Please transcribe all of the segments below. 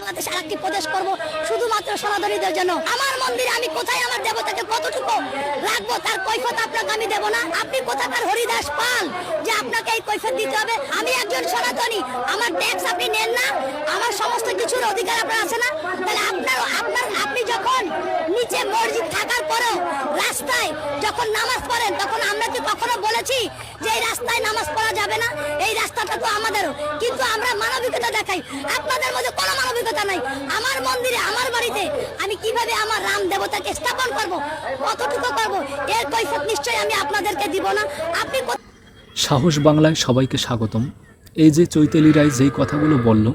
বাংলাদেশ আরেকটি প্রদেশ করব শুধুমাত্র সনাতনীদের জন্য। আমার মন্দিরে আমি কোথায় আমার দেবতাকে কতটুকু রাখবো তার কৈফিয়ত আপনাকে আমি দেব না। আপনি কোথাকার হরিদাস পাল যে আপনাকে এই কৈফিয়ত দিতে হবে? আমি একজন সনাতনী, আমার ট্যাক্স আপনি নেন না, আমার সমস্ত কিছুর অধিকার আপনার আছে না? তাহলে আপনি যখন নিচে মসজিদ থাকার পরেও রাস্তায় যখন নামাজ পড়েন, তখন আমরা কি কখনো বলেছি যে এই রাস্তায় নামাজ পড়া যাবে না? এই রাস্তাটা তো আমাদেরও, কিন্তু আমরা মানবিকতা দেখাই। আপনাদের মধ্যে কোনো মানবিকতা নাই। আমার মন্দিরে, আমার বাড়িতে আমি কিভাবে আমার রাম দেবতাকে স্থাপন করব, কতটুকু করব, এর কৈফিয়ত নিশ্চয়ই আমি আপনাদেরকে দিব না। আপনি সাহস বাংলায় সবাইকে স্বাগতম। এই যে চৈতালি রায় যেই কথাগুলো বলল,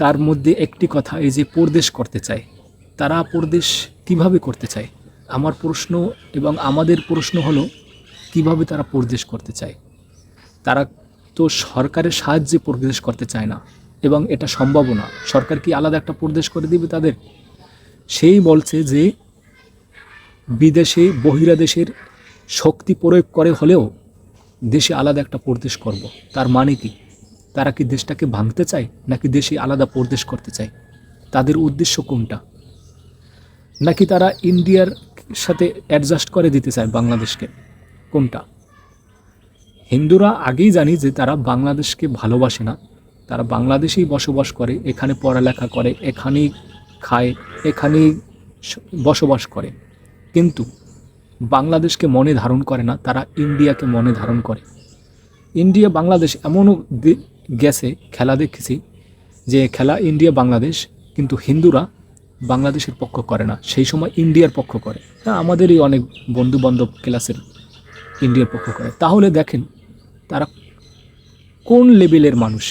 তার মধ্যে একটি কথা, এই যে পরদেশ করতে চায়, তারা পরদেশ কিভাবে করতে চায়? আমার প্রশ্ন এবং আমাদের প্রশ্ন হলো, কিভাবে তারা পরদেশ করতে চায়? তারা তো সরকারের সাহায্যে পরদেশ করতে চায় না, এবং এটা সম্ভবও না। সরকার কি আলাদা একটা পরদেশ করে দিবে তাদের? সেই বলছে যে বিদেশে বহিরাদেশের শক্তি প্রয়োগ করে হলেও দেশে আলাদা একটা পরদেশ করব। তার মানে কি? তারা কি দেশটাকে ভাঙতে চায়, নাকি দেশে আলাদা পরদেশ করতে চায়? তাদের উদ্দেশ্য কোনটা? নাকি তারা ইন্ডিয়ার সাথে অ্যাডজাস্ট করে দিতে চায় বাংলাদেশকে? কোনটা? হিন্দুরা আগেই জানি যে তারা বাংলাদেশকে ভালোবাসে না। তারা বাংলাদেশেই বসবাস করে, এখানে পড়ালেখা করে, এখানেই খায়, এখানেই বসবাস করে, কিন্তু বাংলাদেশকে মনে ধারণ করে না। তারা ইন্ডিয়াকে মনে ধারণ করে। ইন্ডিয়া বাংলাদেশ এমনও গেছে, খেলা দেখেছি যে খেলা ইন্ডিয়া বাংলাদেশ, কিন্তু হিন্দুরা বাংলাদেশের পক্ষ করে না, সেই সময় ইন্ডিয়ার পক্ষ করে। আমাদেরই অনেক বন্ধুবান্ধব ক্লাসের ইন্ডিয়ার পক্ষ করে। তাহলে দেখেন তারা কোন লেভেলের মানুষ,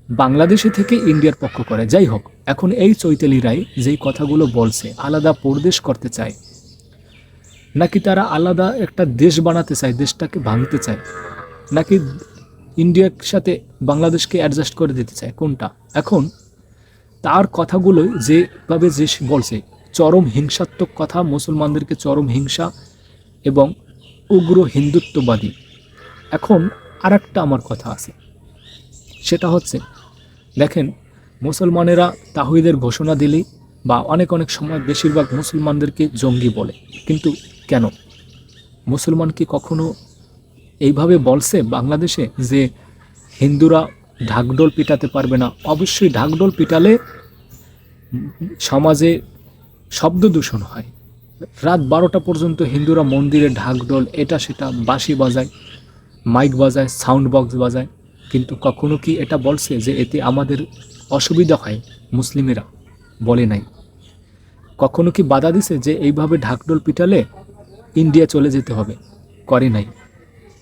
বাংলাদেশে থেকে ইন্ডিয়ার পক্ষ করে। যাই হোক, এখন এই চৈতালি রায় যেই কথাগুলো বলছে, আলাদা পরদেশ করতে চায়, নাকি তারা আলাদা একটা দেশ বানাতে চায়, দেশটাকে ভাঙতে চায়, নাকি ইন্ডিয়ার সাথে বাংলাদেশকে অ্যাডজাস্ট করে দিতে চায়? কোনটা? এখন তার কথাগুলোই যেভাবে যে বলছে, চরম হিংসাত্মক কথা, মুসলমানদেরকে চরম হিংসা এবং উগ্র হিন্দুত্ববাদী। এখন আর একটা আমার কথা আছে, সেটা হচ্ছে, দেখেন মুসলমানেরা তাওহীদের ঘোষণা দিলেই বা অনেক সময় বেশিরভাগ মুসলমানদেরকে জঙ্গি বলে, কিন্তু কেন? মুসলমান কি কখনো এইভাবে বলছে বাংলাদেশে যে হিন্দুরা ঢাকঢোল পিটাতে পারবে না? অবশ্যই ঢাকঢোল পিটালে সমাজে শব্দ দূষণ হয়। রাত 12টা পর্যন্ত হিন্দুরা মন্দিরে ঢাকঢোল এটা সেটা বাঁশি বাজায়, মাইক বাজায়, সাউন্ড বক্স বাজায়, কিন্তু কখনো কি এটা বলছে যে এতে আমাদের অসুবিধা হয়? মুসলিমেরা বলে নাই। কখনো কি বাধা দিছে যে এইভাবে ঢাকঢোল পিটালে ইন্ডিয়া চলে যেতে হবে? করে নাই।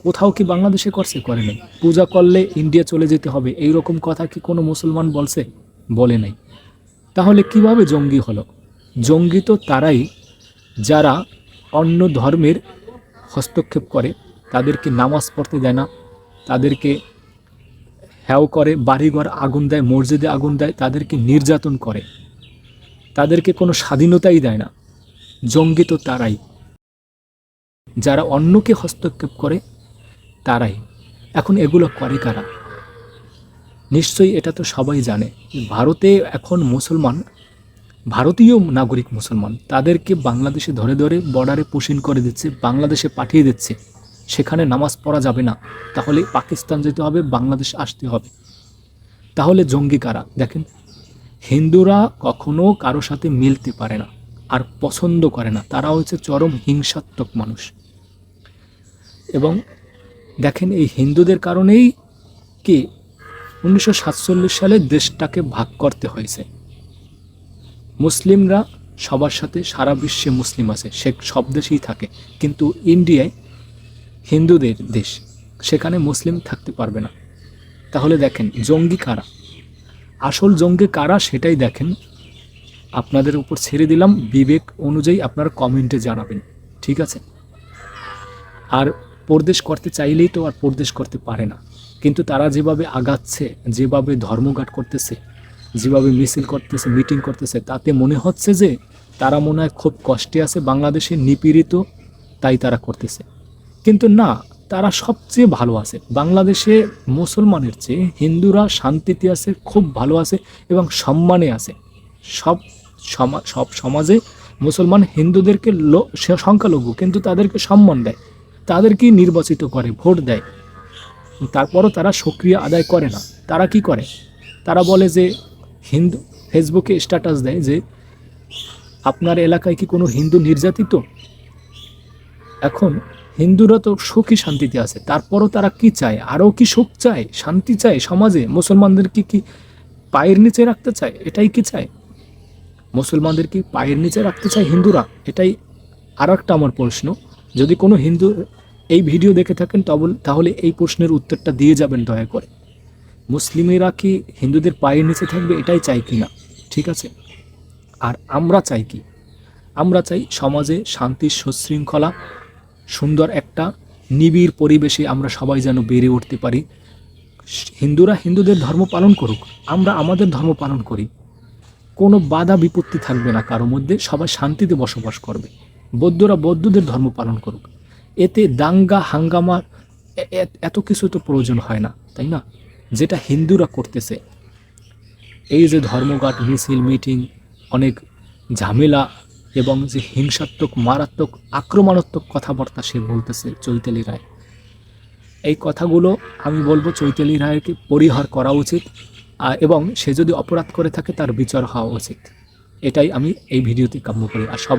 কোথাও কি বাংলাদেশে করছে? করে নাই। পূজা করলে ইন্ডিয়া চলে যেতে হবে এই রকম কথা কি কোনো মুসলমান বলছে? বলে নাই। তাহলে কিভাবে জঙ্গি হলো? জঙ্গি তো তারাই যারা অন্য ধর্মের হস্তক্ষেপ করে, তাদেরকে নামাজ পড়তে দেয় না, তাদেরকে হ্যাও করে, বাড়িঘর আগুন দেয়, মসজিদে আগুন দেয়, তাদেরকে নির্যাতন করে, তাদেরকে কোনো স্বাধীনতাই দেয় না। জঙ্গি তো তারাই যারা অন্যকে হস্তক্ষেপ করে, তারাই। এখন এগুলো করে কারা? নিশ্চয়ই এটা তো সবাই জানে। ভারতে এখন মুসলমান, ভারতীয় নাগরিক মুসলমান, তাদেরকে বাংলাদেশে ধরে ধরে বর্ডারে পুশিং করে দিচ্ছে, বাংলাদেশে পাঠিয়ে দিচ্ছে। সেখানে নামাজ পড়া যাবে না, তাহলে পাকিস্তান যেতে হবে, বাংলাদেশ আসতে হবে। তাহলে জঙ্গি কারা? দেখেন, হিন্দুরা কখনো কারো সাথে মিলতে পারে না আর পছন্দ করে না। তারা হচ্ছে চরম হিংসাত্মক মানুষ। এবং দেখেন, এই হিন্দুদের কারণেই কি 1947 সালে দেশটাকে ভাগ করতে হয়েছে। মুসলিমরা সবার সাথে, সারা বিশ্বে মুসলিম আছে, সে সব দেশেই থাকে, কিন্তু ইন্ডিয়ায় হিন্দুদের দেশ, সেখানে মুসলিম থাকতে পারবে না। তাহলে দেখেন জঙ্গি কারা, আসল জঙ্গি কারা সেটাই দেখেন। আপনাদের উপর ছেড়ে দিলাম, বিবেক অনুযায়ী আপনারা কমেন্টে জানাবেন, ঠিক আছে? আর পরদেশ করতে চাইলেই তো আর পরদেশ করতে পারে না, কিন্তু তারা যেভাবে আগাচ্ছে, যেভাবে ধর্মঘাট করতেছে, যেভাবে মিছিল করতেছে, মিটিং করতেছে, তাতে মনে হচ্ছে যে তারা মনে হয় খুব কষ্টে আছে, বাংলাদেশে নিপীড়িত, তাই তারা করতেছে। কিন্তু না, তারা সবচেয়ে ভালো আছে। বাংলাদেশে মুসলমানের চেয়ে হিন্দুরা শান্তিতে আছে, খুব ভালো আছে এবং সম্মানে আছে। সব সমাজে মুসলমান হিন্দুদেরকে সংখ্যালঘু, কিন্তু তাদেরকে সম্মান দেয়, তাদেরকেই নির্বাচিত করে, ভোট দেয়। তারপরও তারা সক্রিয় আদায় করে না। তারা কি করে? তারা বলে যে হিন্দু, ফেসবুকে স্ট্যাটাস দেয় যে আপনার এলাকায় কি কোনো হিন্দু নির্যাতিত? এখন হিন্দুরা তো সুখী শান্তিতে আছে, তারপরও তারা কি চায়? আরও কি সুখ চায়, শান্তি চায় সমাজে? মুসলমানদেরকে কি পায়ের নিচে রাখতে চায়? এটাই কি চায়? মুসলমানদের কি পায়ের নিচে রাখতে চায় হিন্দুরা? এটাই আর একটা আমার প্রশ্ন। যদি কোনো হিন্দু এই ভিডিও দেখে থাকেন তাহলে এই প্রশ্নের উত্তরটা দিয়ে যাবেন দয়া করে। মুসলিমেরা কি হিন্দুদের পায়ের নিচে থাকবে? এটাই চাই কি না? ঠিক আছে। আর আমরা চাই কি? আমরা চাই সমাজে শান্তি, সুশৃঙ্খলা, সুন্দর একটা নিবিড় পরিবেশে আমরা সবাই যেন বেড়ে উঠতে পারি। হিন্দুরা হিন্দুদের ধর্ম পালন করুক, আমরা আমাদের ধর্ম পালন করি। কোনো বাধা বিপত্তি থাকবে না কারো মধ্যে, সবাই শান্তিতে বসবাস করবে। বৌদ্ধরা বৌদ্ধদের ধর্ম পালন করুক। এতে দাঙ্গা হাঙ্গামা এত কিছু তো প্রয়োজন হয় না, তাই না? যেটা হিন্দুরা করতেছে, এই যে ধর্মঘট, মিছিল, মিটিং, অনেক ঝামেলা এবং যে হিংসাত্মক, মারাত্মক, আক্রমণাত্মক কথাবার্তা সে বলতেছে চৈতালি রায়, এই কথাগুলো আমি বলবো চৈতালি রায়কে পরিহার করা উচিত, এবং সে যদি অপরাধ করে থাকে তার বিচার হওয়া উচিত। এটাই আমি এই ভিডিওতে কাম্য করি। আর সব